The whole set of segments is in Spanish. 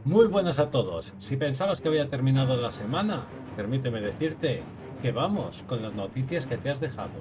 Muy buenas a todos. Si pensabas que había terminado la semana, permíteme decirte que vamos con las noticias que te has dejado.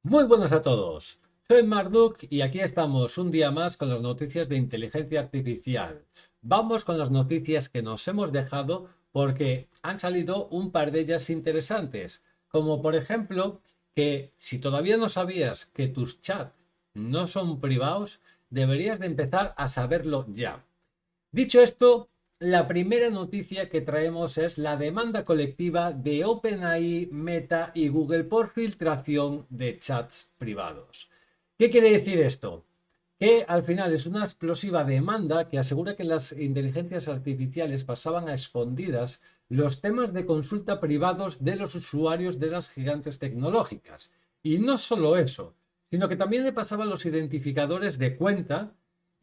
Muy buenas a todos. Soy Marduk y aquí estamos un día más con las noticias de inteligencia artificial. Vamos con las noticias que nos hemos dejado porque han salido un par de ellas interesantes, como por ejemplo que si todavía no sabías que tus chats no son privados, deberías de empezar a saberlo ya. Dicho esto, la primera noticia que traemos es la demanda colectiva de OpenAI, Meta y Google por filtración de chats privados. ¿Qué quiere decir esto? Que al final es una explosiva demanda que asegura que las inteligencias artificiales pasaban a escondidas los temas de consulta privados de los usuarios de las gigantes tecnológicas. Y no solo eso, sino que también le pasaban los identificadores de cuenta,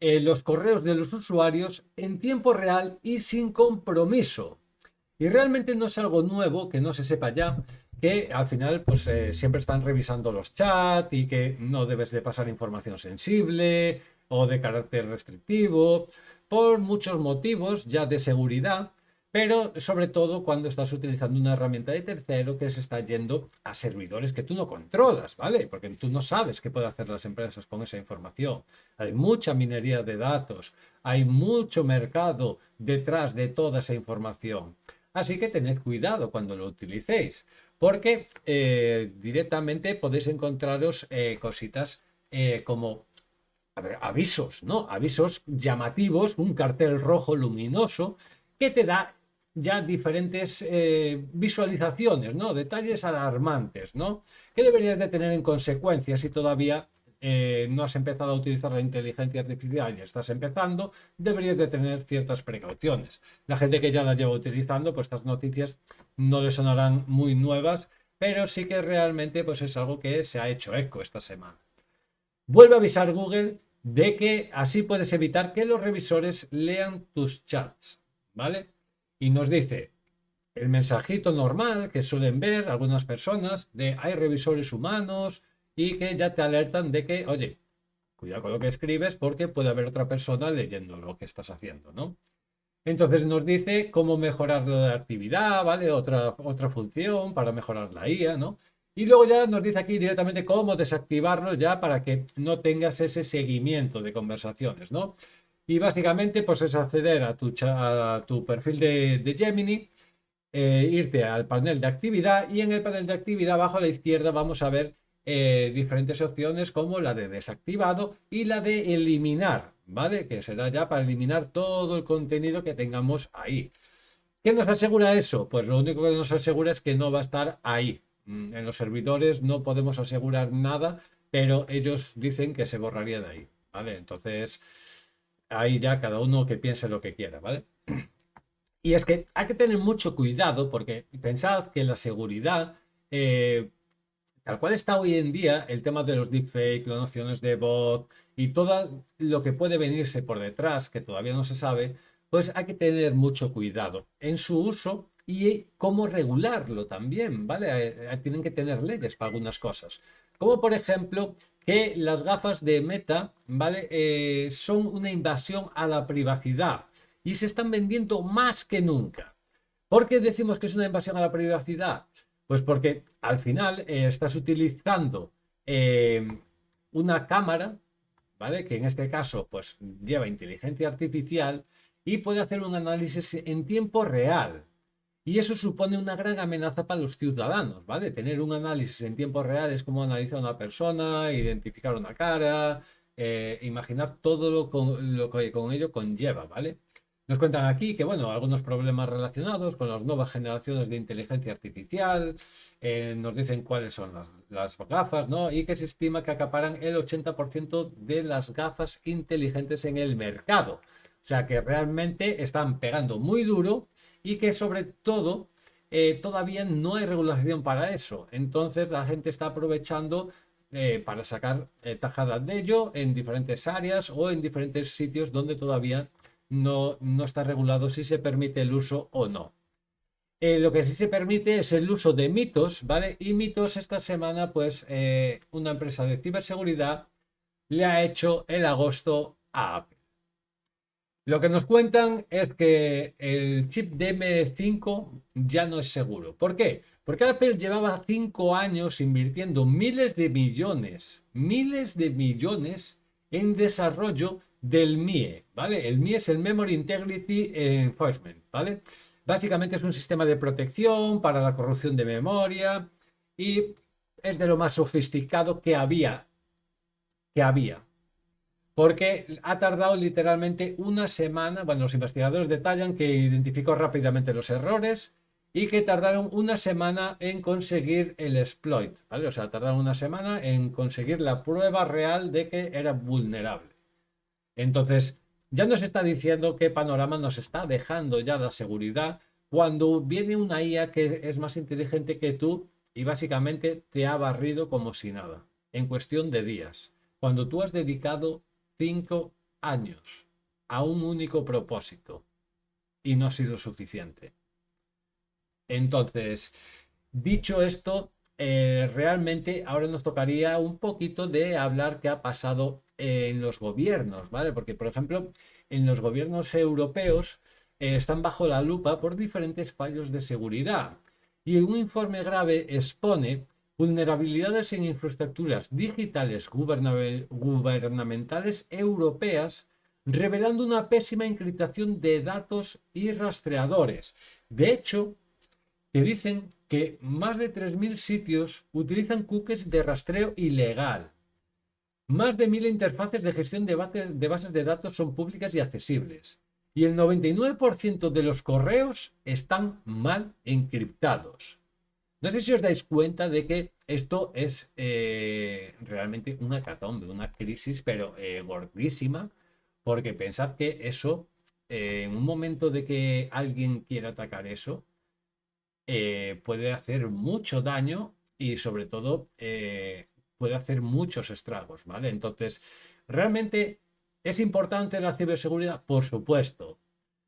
los correos de los usuarios en tiempo real y sin compromiso. Y realmente no es algo nuevo que no se sepa ya, que al final pues siempre están revisando los chats y que no debes de pasar información sensible o de carácter restrictivo por muchos motivos ya de seguridad, pero sobre todo cuando estás utilizando una herramienta de tercero que se está yendo a servidores que tú no controlas, ¿vale? Porque tú no sabes qué pueden hacer las empresas con esa información. Hay mucha minería de datos, hay mucho mercado detrás de toda esa información. Así que tened cuidado cuando lo utilicéis, porque directamente podéis encontraros cositas como avisos, ¿no? Avisos llamativos, un cartel rojo luminoso que te da ya diferentes visualizaciones, ¿no? Detalles alarmantes, ¿no? Que deberías de tener en consecuencia si todavía no has empezado a utilizar la inteligencia artificial y estás empezando, deberías de tener ciertas precauciones. La gente que ya la lleva utilizando, pues estas noticias no le sonarán muy nuevas, pero sí que realmente pues es algo que se ha hecho eco esta semana. Vuelve a avisar Google de que así puedes evitar que los revisores lean tus chats, ¿vale? Y nos dice el mensajito normal que suelen ver algunas personas de hay revisores humanos y que ya te alertan de que, oye, cuidado con lo que escribes porque puede haber otra persona leyendo lo que estás haciendo, ¿no? Entonces nos dice cómo mejorar la actividad, ¿vale? Otra función para mejorar la IA, ¿no? Y luego ya nos dice aquí directamente cómo desactivarlo ya para que no tengas ese seguimiento de conversaciones, ¿no? Y básicamente pues es acceder a tu perfil de Gemini, irte al panel de actividad y en el panel de actividad abajo a la izquierda vamos a ver diferentes opciones como la de desactivado y la de eliminar, ¿vale? Que será ya para eliminar todo el contenido que tengamos ahí. ¿Qué nos asegura eso? Pues lo único que nos asegura es que no va a estar ahí. En los servidores no podemos asegurar nada, pero ellos dicen que se borraría de ahí, ¿vale? Entonces, ahí ya cada uno que piense lo que quiera, ¿vale? Y es que hay que tener mucho cuidado porque pensad que la seguridad, eh, tal cual está hoy en día, el tema de los deepfakes, las nociones de bot y todo lo que puede venirse por detrás, que todavía no se sabe, pues hay que tener mucho cuidado en su uso y cómo regularlo también, ¿vale? Tienen que tener leyes para algunas cosas. Como por ejemplo que las gafas de Meta, ¿vale? Son una invasión a la privacidad y se están vendiendo más que nunca. ¿Por qué decimos que es una invasión a la privacidad? Pues porque al final estás utilizando una cámara, ¿vale? Que en este caso pues lleva inteligencia artificial y puede hacer un análisis en tiempo real. Y eso supone una gran amenaza para los ciudadanos, ¿vale? Tener un análisis en tiempo real es como analizar a una persona, identificar una cara, imaginar todo lo que con ello conlleva, ¿vale? Nos cuentan aquí que, bueno, algunos problemas relacionados con las nuevas generaciones de inteligencia artificial, nos dicen cuáles son las gafas, ¿no? Y que se estima que acaparan el 80% de las gafas inteligentes en el mercado. O sea que realmente están pegando muy duro y que sobre todo todavía no hay regulación para eso. Entonces la gente está aprovechando para sacar tajadas de ello en diferentes áreas o en diferentes sitios donde todavía no está regulado si se permite el uso o no. Lo que sí se permite es el uso de mitos, ¿vale? Y mitos esta semana, pues una empresa de ciberseguridad le ha hecho el agosto a Apple. Lo que nos cuentan es que el chip DM5 ya no es seguro. ¿Por qué? Porque Apple llevaba 5 años invirtiendo miles de millones en desarrollo del MIE, ¿vale? El MIE es el Memory Integrity Enforcement, ¿vale? Básicamente es un sistema de protección para la corrupción de memoria y es de lo más sofisticado que había, porque ha tardado literalmente una semana. Bueno, los investigadores detallan que identificó rápidamente los errores y que tardaron una semana en conseguir el exploit, ¿vale? O sea, tardaron una semana en conseguir la prueba real de que era vulnerable. Entonces, ya nos está diciendo que Panorama nos está dejando ya la seguridad cuando viene una IA que es más inteligente que tú y básicamente te ha barrido como si nada, en cuestión de días. Cuando tú has dedicado 5 años a un único propósito y no ha sido suficiente. Entonces, dicho esto, realmente ahora nos tocaría un poquito de hablar qué ha pasado en los gobiernos, ¿vale? Porque, por ejemplo, en los gobiernos europeos están bajo la lupa por diferentes fallos de seguridad. Y un informe grave expone vulnerabilidades en infraestructuras digitales gubernamentales europeas, revelando una pésima encriptación de datos y rastreadores. De hecho, te dicen que más de 3.000 sitios utilizan cookies de rastreo ilegal. Más de 1.000 interfaces de gestión de bases de datos son públicas y accesibles. Y el 99% de los correos están mal encriptados. No sé si os dais cuenta de que esto es realmente una hecatombe, una crisis, pero gordísima, porque pensad que eso, en un momento de que alguien quiera atacar eso, puede hacer mucho daño y sobre todo puede hacer muchos estragos, ¿vale? Entonces, ¿realmente es importante la ciberseguridad? Por supuesto.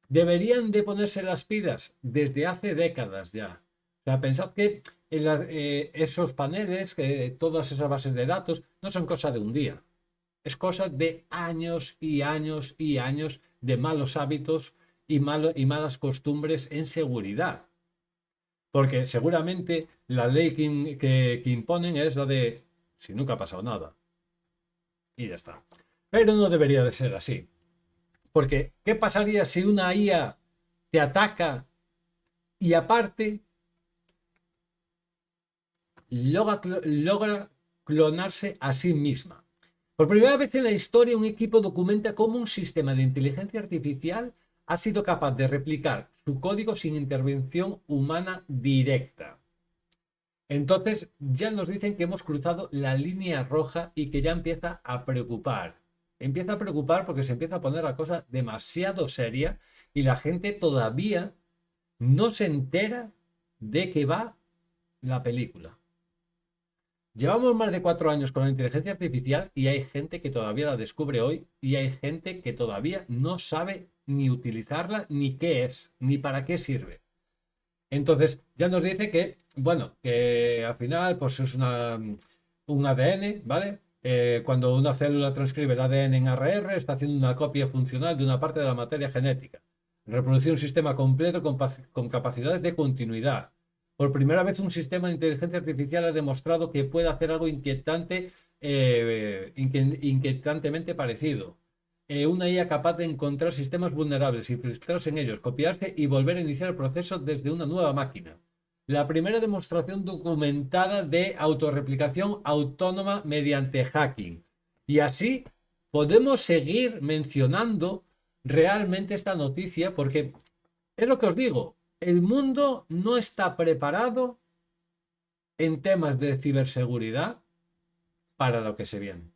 ¿Deberían de ponerse las pilas? Desde hace décadas ya. O sea, pensad que esos paneles, todas esas bases de datos, no son cosa de un día. Es cosa de años y años y años de malos hábitos y malas costumbres en seguridad. Porque seguramente la ley que imponen es la de si nunca ha pasado nada. Y ya está. Pero no debería de ser así. Porque, ¿qué pasaría si una IA te ataca y aparte logra clonarse a sí misma? Por primera vez en la historia, un equipo documenta cómo un sistema de inteligencia artificial ha sido capaz de replicar su código sin intervención humana directa. Entonces ya nos dicen que hemos cruzado la línea roja y que ya empieza a preocupar. Empieza a preocupar porque se empieza a poner la cosa demasiado seria y la gente todavía no se entera de qué va la película. Llevamos más de 4 años con la inteligencia artificial y hay gente que todavía la descubre hoy y hay gente que todavía no sabe ni utilizarla, ni qué es, ni para qué sirve. Entonces, ya nos dice que, bueno, que al final, pues es un ADN, ¿vale? Cuando una célula transcribe el ADN en ARR, está haciendo una copia funcional de una parte de la materia genética. Reproduce un sistema completo con capacidades de continuidad. Por primera vez, un sistema de inteligencia artificial ha demostrado que puede hacer algo inquietantemente parecido. Una IA capaz de encontrar sistemas vulnerables, infiltrarse en ellos, copiarse y volver a iniciar el proceso desde una nueva máquina. La primera demostración documentada de autorreplicación autónoma mediante hacking. Y así podemos seguir mencionando realmente esta noticia porque es lo que os digo, el mundo no está preparado en temas de ciberseguridad para lo que se viene.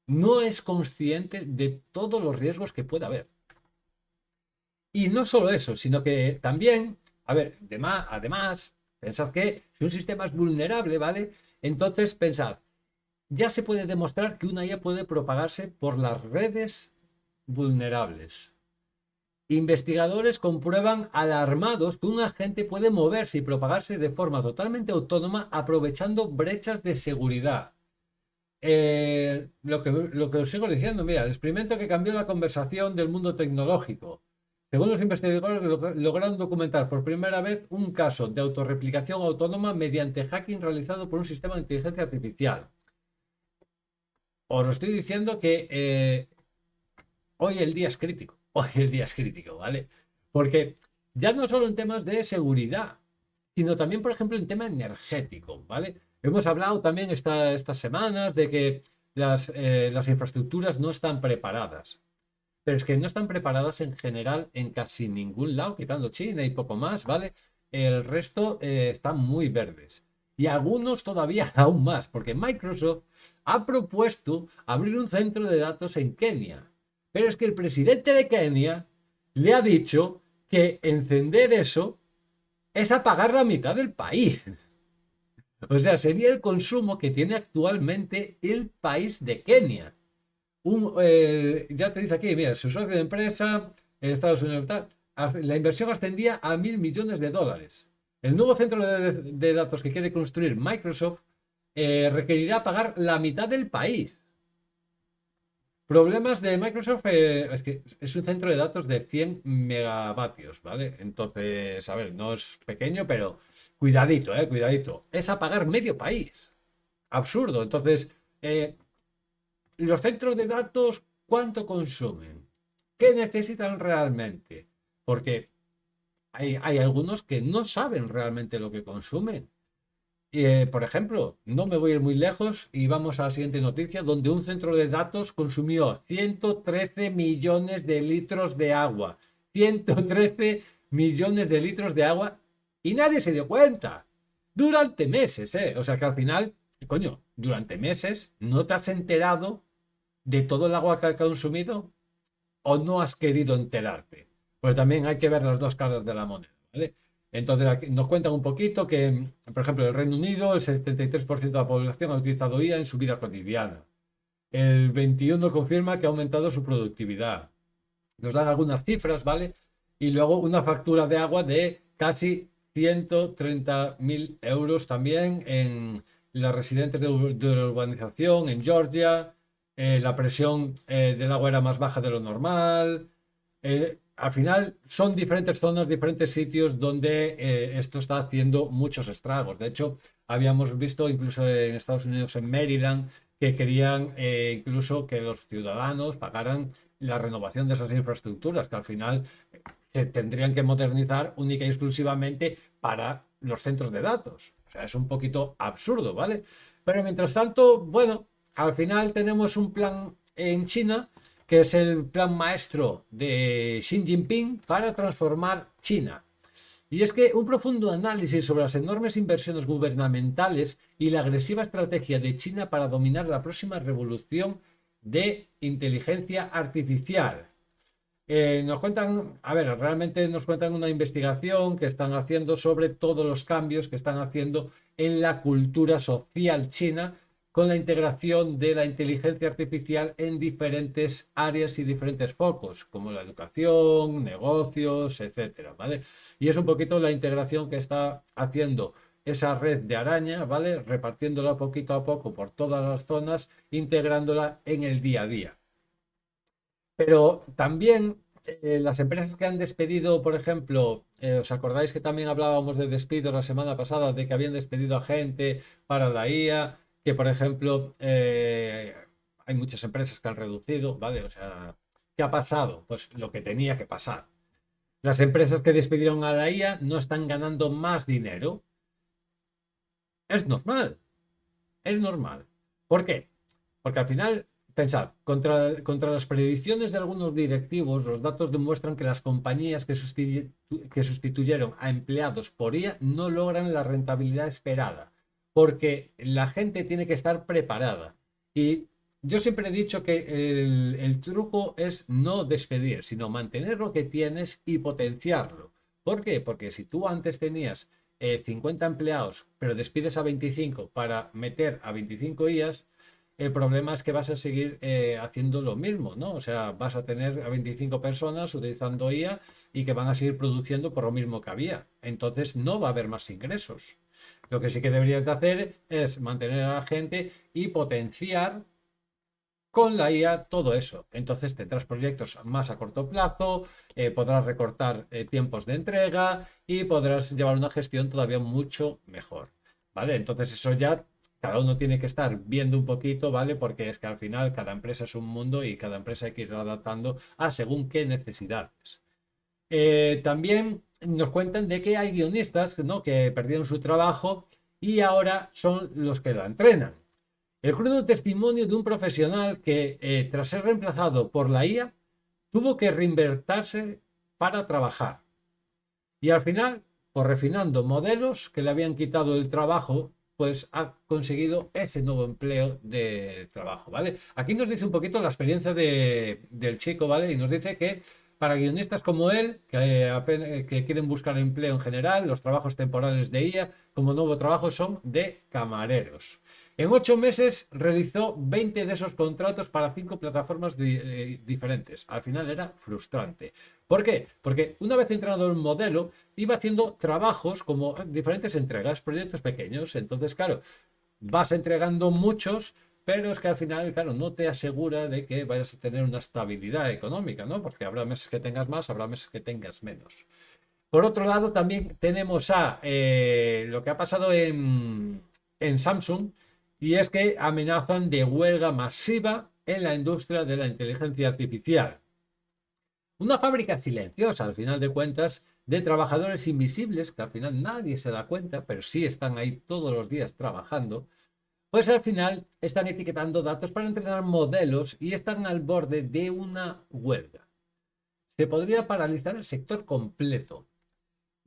No es consciente de todos los riesgos que puede haber. Y no solo eso, sino que también, a ver, además, pensad que si un sistema es vulnerable, ¿vale? Entonces pensad, ya se puede demostrar que una IA puede propagarse por las redes vulnerables. Investigadores comprueban alarmados que un agente puede moverse y propagarse de forma totalmente autónoma aprovechando brechas de seguridad. Lo que os sigo diciendo, mira, el experimento que cambió la conversación del mundo tecnológico. Según los investigadores, lograron documentar por primera vez un caso de autorreplicación autónoma mediante hacking realizado por un sistema de inteligencia artificial. Os estoy diciendo que hoy el día es crítico. Hoy el día es crítico, ¿vale? Porque ya no solo en temas de seguridad, sino también, por ejemplo, en tema energético, ¿vale? Hemos hablado también estas semanas de que las infraestructuras no están preparadas. Pero es que no están preparadas en general en casi ningún lado, quitando China y poco más, ¿vale? El resto están muy verdes. Y algunos todavía aún más, porque Microsoft ha propuesto abrir un centro de datos en Kenia. Pero es que el presidente de Kenia le ha dicho que encender eso es apagar la mitad del país. O sea, sería el consumo que tiene actualmente el país de Kenia. Ya te dice aquí, mira, su socio de empresa en Estados Unidos, la inversión ascendía a $1.000 millones. El nuevo centro de datos que quiere construir Microsoft requerirá pagar la mitad del país. Problemas de Microsoft, es que es un centro de datos de 100 megavatios, ¿vale? Entonces, a ver, no es pequeño, pero cuidadito, cuidadito. Es apagar medio país. Absurdo. Entonces, los centros de datos, ¿cuánto consumen? ¿Qué necesitan realmente? Porque hay algunos que no saben realmente lo que consumen. Por ejemplo, no me voy a ir muy lejos y vamos a la siguiente noticia, donde un centro de datos consumió 113 millones de litros de agua. 113 millones de litros de agua y nadie se dio cuenta. Durante meses, ¿eh? O sea que al final, coño, durante meses no te has enterado de todo el agua que ha consumido o no has querido enterarte. Pues también hay que ver las dos caras de la moneda, ¿vale? Entonces aquí nos cuentan un poquito que, por ejemplo, en el Reino Unido el 73% de la población ha utilizado IA en su vida cotidiana. El 21% confirma que ha aumentado su productividad. Nos dan algunas cifras, ¿vale? Y luego una factura de agua de casi 130.000 euros también en las residentes de la urbanización en Georgia. La presión del agua era más baja de lo normal. Al final son diferentes zonas, diferentes sitios donde esto está haciendo muchos estragos. De hecho, habíamos visto incluso en Estados Unidos, en Maryland, que querían incluso que los ciudadanos pagaran la renovación de esas infraestructuras, que al final se tendrían que modernizar única y exclusivamente para los centros de datos. O sea, es un poquito absurdo, ¿vale? Pero mientras tanto, bueno, al final tenemos un plan en China que es el plan maestro de Xi Jinping para transformar China. Y es que un profundo análisis sobre las enormes inversiones gubernamentales y la agresiva estrategia de China para dominar la próxima revolución de inteligencia artificial. Nos cuentan, a ver, realmente nos cuentan una investigación que están haciendo sobre todos los cambios que están haciendo en la cultura social china con la integración de la inteligencia artificial en diferentes áreas y diferentes focos, como la educación, negocios, etcétera, ¿vale? Y es un poquito la integración que está haciendo esa red de araña, ¿vale? Repartiéndola poquito a poco por todas las zonas, integrándola en el día a día. Pero también las empresas que han despedido, por ejemplo, ¿os acordáis que también hablábamos de despidos la semana pasada, de que habían despedido a gente para la IA? Que, por ejemplo, hay muchas empresas que han reducido, ¿vale? O sea, ¿qué ha pasado? Pues lo que tenía que pasar. Las empresas que despidieron a la IA no están ganando más dinero. Es normal, es normal. ¿Por qué? Porque al final, pensad, contra las predicciones de algunos directivos, los datos demuestran que las compañías que sustituyeron a empleados por IA no logran la rentabilidad esperada, porque la gente tiene que estar preparada. Y yo siempre he dicho que el truco es no despedir, sino mantener lo que tienes y potenciarlo. ¿Por qué? Porque si tú antes tenías 50 empleados, pero despides a 25 para meter a 25 IAs, el problema es que vas a seguir haciendo lo mismo, ¿no? O sea, vas a tener a 25 personas utilizando IA y que van a seguir produciendo por lo mismo que había. Entonces no va a haber más ingresos. Lo que sí que deberías de hacer es mantener a la gente y potenciar con la IA todo eso. Entonces tendrás proyectos más a corto plazo, podrás recortar tiempos de entrega y podrás llevar una gestión todavía mucho mejor. ¿Vale? Entonces eso ya cada uno tiene que estar viendo un poquito, ¿vale? Porque es que al final cada empresa es un mundo y cada empresa hay que ir adaptando a según qué necesidades. También nos cuentan de que hay guionistas, ¿no? Que perdieron su trabajo y ahora son los que la entrenan. El crudo testimonio de un profesional que, tras ser reemplazado por la IA, tuvo que reinvertirse para trabajar. Y al final, por refinando modelos que le habían quitado el trabajo, pues ha conseguido ese nuevo empleo de trabajo, ¿vale? Aquí nos dice un poquito la experiencia del chico, ¿vale? Y nos dice que para guionistas como él, que quieren buscar empleo en general, los trabajos temporales de IA como nuevo trabajo son de camareros. En 8 meses realizó 20 de esos contratos para 5 plataformas diferentes. Al final era frustrante. ¿Por qué? Porque una vez entrenado el modelo, iba haciendo trabajos como diferentes entregas, proyectos pequeños. Entonces, claro, vas entregando muchos, pero es que al final, claro, no te asegura de que vayas a tener una estabilidad económica, ¿no? Porque habrá meses que tengas más, habrá meses que tengas menos. Por otro lado, también tenemos lo que ha pasado en Samsung, y es que amenazan de huelga masiva en la industria de la inteligencia artificial. Una fábrica silenciosa, al final de cuentas, de trabajadores invisibles, que al final nadie se da cuenta, pero sí están ahí todos los días trabajando, pues al final están etiquetando datos para entrenar modelos y están al borde de una huelga. Se podría paralizar el sector completo.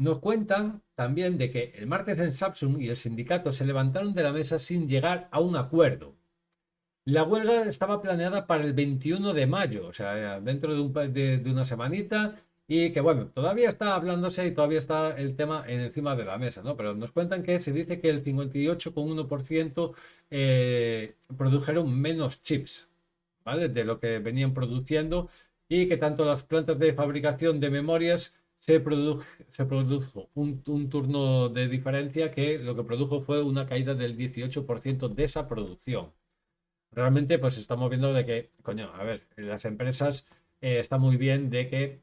Nos cuentan también de que el martes en Samsung y el sindicato se levantaron de la mesa sin llegar a un acuerdo. La huelga estaba planeada para el 21 de mayo, o sea, dentro de una semanita, y que bueno, todavía está hablándose y todavía está el tema encima de la mesa, ¿no? Pero nos cuentan que se dice que el 58,1% produjeron menos chips, ¿vale? De lo que venían produciendo y que tanto las plantas de fabricación de memorias se produjo un turno de diferencia que lo que produjo fue una caída del 18% de esa producción. Realmente pues estamos viendo de que, coño, a ver, las empresas está muy bien de que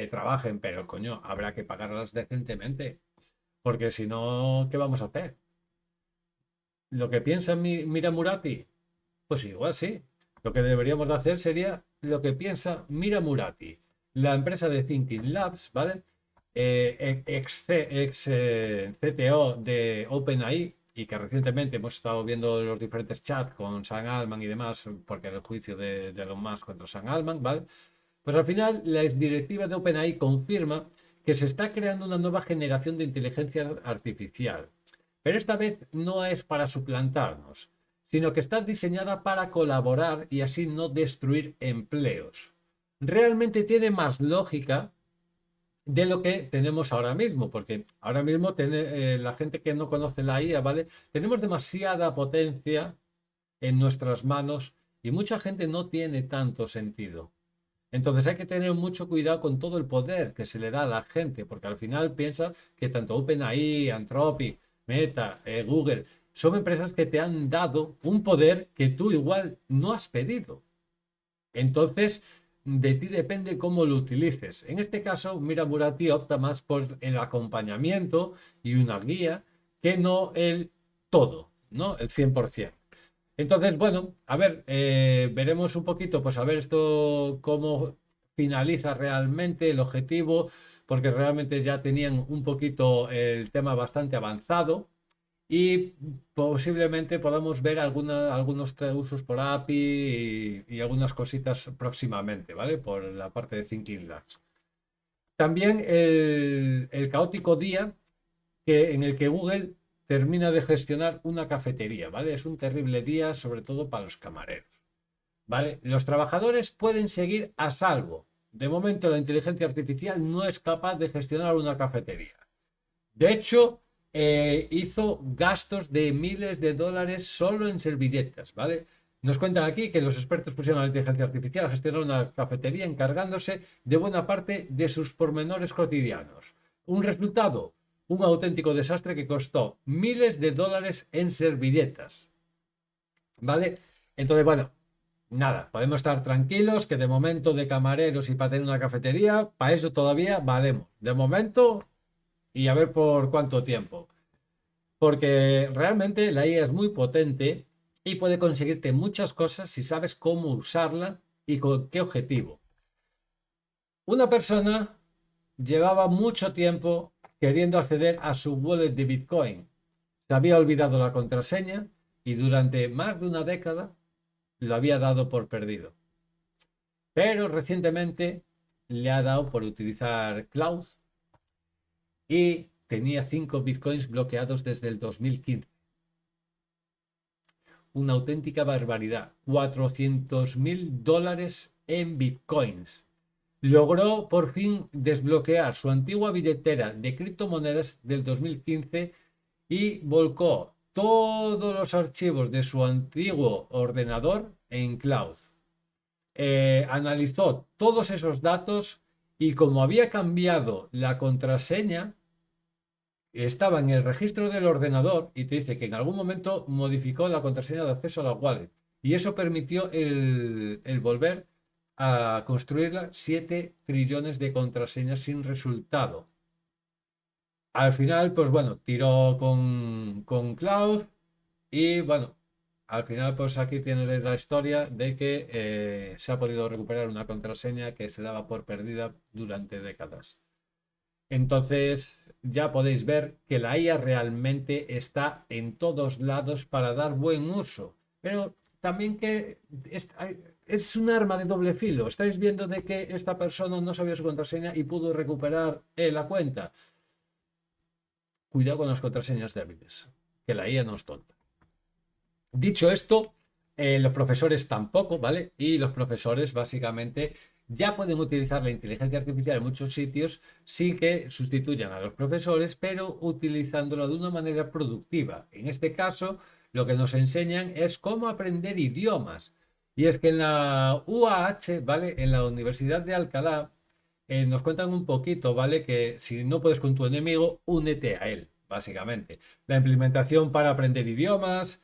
trabajen, pero coño, habrá que pagarlas decentemente, porque si no, ¿qué vamos a hacer? Lo que piensa Mira Murati, pues igual sí. Lo que deberíamos de hacer sería lo que piensa Mira Murati, la empresa de Thinking Labs, ¿vale? Ex CTO de OpenAI y que recientemente hemos estado viendo los diferentes chats con Sam Altman y demás, porque era el juicio de Elon Musk contra Sam Altman, ¿vale? Pues al final la exdirectiva de OpenAI confirma que se está creando una nueva generación de inteligencia artificial. Pero esta vez no es para suplantarnos, sino que está diseñada para colaborar y así no destruir empleos. Realmente tiene más lógica de lo que tenemos ahora mismo, porque ahora mismo la gente que no conoce la IA, ¿vale? Tenemos demasiada potencia en nuestras manos y mucha gente no tiene tanto sentido. Entonces hay que tener mucho cuidado con todo el poder que se le da a la gente, porque al final piensa que tanto OpenAI, Anthropic, Meta, Google, son empresas que te han dado un poder que tú igual no has pedido. Entonces, de ti depende cómo lo utilices. En este caso, Mira Murati opta más por el acompañamiento y una guía que no el todo, ¿no? El 100%. Entonces, bueno, a ver, veremos un poquito, pues a ver esto cómo finaliza realmente el objetivo, porque realmente ya tenían un poquito el tema bastante avanzado y posiblemente podamos ver algunos usos por API y algunas cositas próximamente, ¿vale? Por la parte de Thinking Labs. También el caótico día en el que Google termina de gestionar una cafetería, ¿vale? Es un terrible día, sobre todo para los camareros, ¿vale? Los trabajadores pueden seguir a salvo. De momento, la inteligencia artificial no es capaz de gestionar una cafetería. De hecho, hizo gastos de miles de dólares solo en servilletas, ¿vale? Nos cuentan aquí que los expertos pusieron a la inteligencia artificial a gestionar una cafetería encargándose de buena parte de sus pormenores cotidianos. Un resultado, un auténtico desastre que costó miles de dólares en servilletas. ¿Vale? Entonces, bueno, nada, podemos estar tranquilos que de momento de camareros y para tener una cafetería, para eso todavía valemos. De momento y a ver por cuánto tiempo. Porque realmente la IA es muy potente y puede conseguirte muchas cosas si sabes cómo usarla y con qué objetivo. Una persona llevaba mucho tiempo queriendo acceder a su wallet de Bitcoin. Se había olvidado la contraseña y durante más de una década lo había dado por perdido. Pero recientemente le ha dado por utilizar Cloud y tenía 5 bitcoins bloqueados desde el 2015. Una auténtica barbaridad. 400.000 dólares en bitcoins. Logró por fin desbloquear su antigua billetera de criptomonedas del 2015 y volcó todos los archivos de su antiguo ordenador en cloud. Analizó todos esos datos y como había cambiado la contraseña, estaba en el registro del ordenador y te dice que en algún momento modificó la contraseña de acceso a la wallet. Y eso permitió el volver a construirla 7 trillones de contraseñas sin resultado. Al final, pues bueno, tiró con Cloud y bueno, al final pues aquí tienes la historia de que se ha podido recuperar una contraseña que se daba por perdida durante décadas. Entonces ya podéis ver que la IA realmente está en todos lados para dar buen uso, pero también que es un arma de doble filo. Estáis viendo de que esta persona no sabía su contraseña y pudo recuperar la cuenta. Cuidado con las contraseñas débiles, que la IA no es tonta. Dicho esto, los profesores tampoco, ¿vale? Y los profesores básicamente ya pueden utilizar la inteligencia artificial en muchos sitios sin que sustituyan a los profesores, pero utilizándola de una manera productiva. En este caso, lo que nos enseñan es cómo aprender idiomas. Y es que en la UAH, ¿vale? En la Universidad de Alcalá, nos cuentan un poquito, ¿vale? Que si no puedes con tu enemigo, únete a él, básicamente. La implementación para aprender idiomas.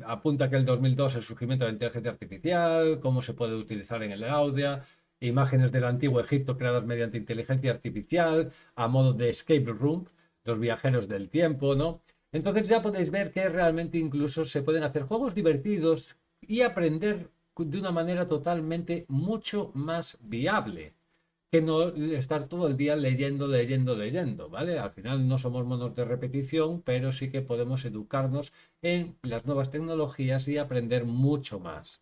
Apunta que el 2002 el surgimiento de la inteligencia artificial, cómo se puede utilizar en el audio, imágenes del antiguo Egipto creadas mediante inteligencia artificial, a modo de escape room, los viajeros del tiempo, ¿no? Entonces ya podéis ver que realmente incluso se pueden hacer juegos divertidos y aprender de una manera totalmente mucho más viable que no estar todo el día leyendo, ¿vale? Al final no somos monos de repetición, pero sí que podemos educarnos en las nuevas tecnologías y aprender mucho más.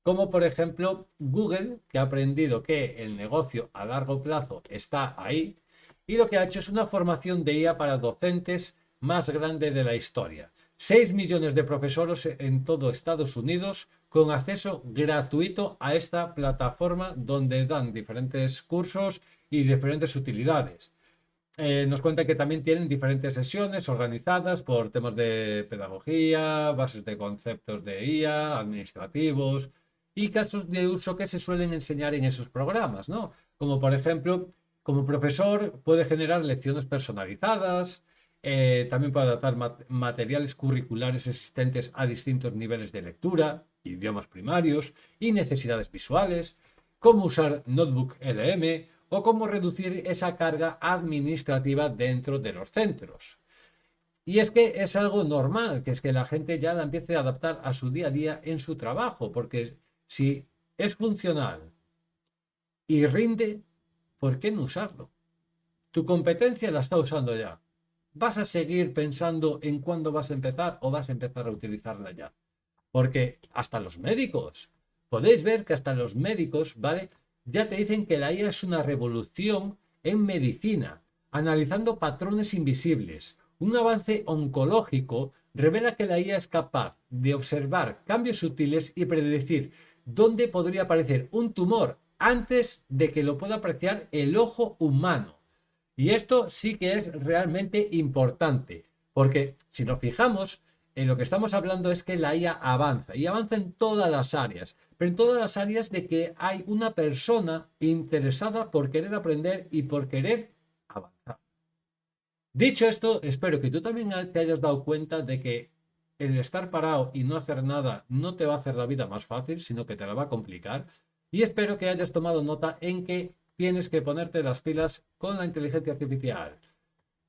Como por ejemplo Google, que ha aprendido que el negocio a largo plazo está ahí y lo que ha hecho es una formación de IA para docentes más grande de la historia. 6 millones de profesores en todo Estados Unidos con acceso gratuito a esta plataforma donde dan diferentes cursos y diferentes utilidades. Nos cuenta que también tienen diferentes sesiones organizadas por temas de pedagogía, bases de conceptos de IA, administrativos y casos de uso que se suelen enseñar en esos programas, ¿no? Como por ejemplo, como profesor puede generar lecciones personalizadas, también puede adaptar materiales curriculares existentes a distintos niveles de lectura, idiomas primarios y necesidades visuales, cómo usar Notebook LM o cómo reducir esa carga administrativa dentro de los centros. Y es que es algo normal, que es que la gente ya la empiece a adaptar a su día a día en su trabajo, porque si es funcional y rinde, ¿por qué no usarlo? Tu competencia la está usando ya. ¿Vas a seguir pensando en cuándo vas a empezar o vas a empezar a utilizarla ya? Porque hasta los médicos, podéis ver que hasta los médicos, ¿vale? Ya te dicen que la IA es una revolución en medicina, analizando patrones invisibles. Un avance oncológico revela que la IA es capaz de observar cambios sutiles y predecir dónde podría aparecer un tumor antes de que lo pueda apreciar el ojo humano. Y esto sí que es realmente importante, porque si nos fijamos, lo que estamos hablando es que la IA avanza y avanza en todas las áreas, pero en todas las áreas de que hay una persona interesada por querer aprender y por querer avanzar. Dicho esto, espero que tú también te hayas dado cuenta de que el estar parado y no hacer nada no te va a hacer la vida más fácil, sino que te la va a complicar. Y espero que hayas tomado nota en que tienes que ponerte las pilas con la inteligencia artificial.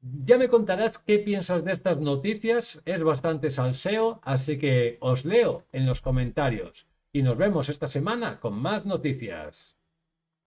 Ya me contarás qué piensas de estas noticias, es bastante salseo, así que os leo en los comentarios y nos vemos esta semana con más noticias.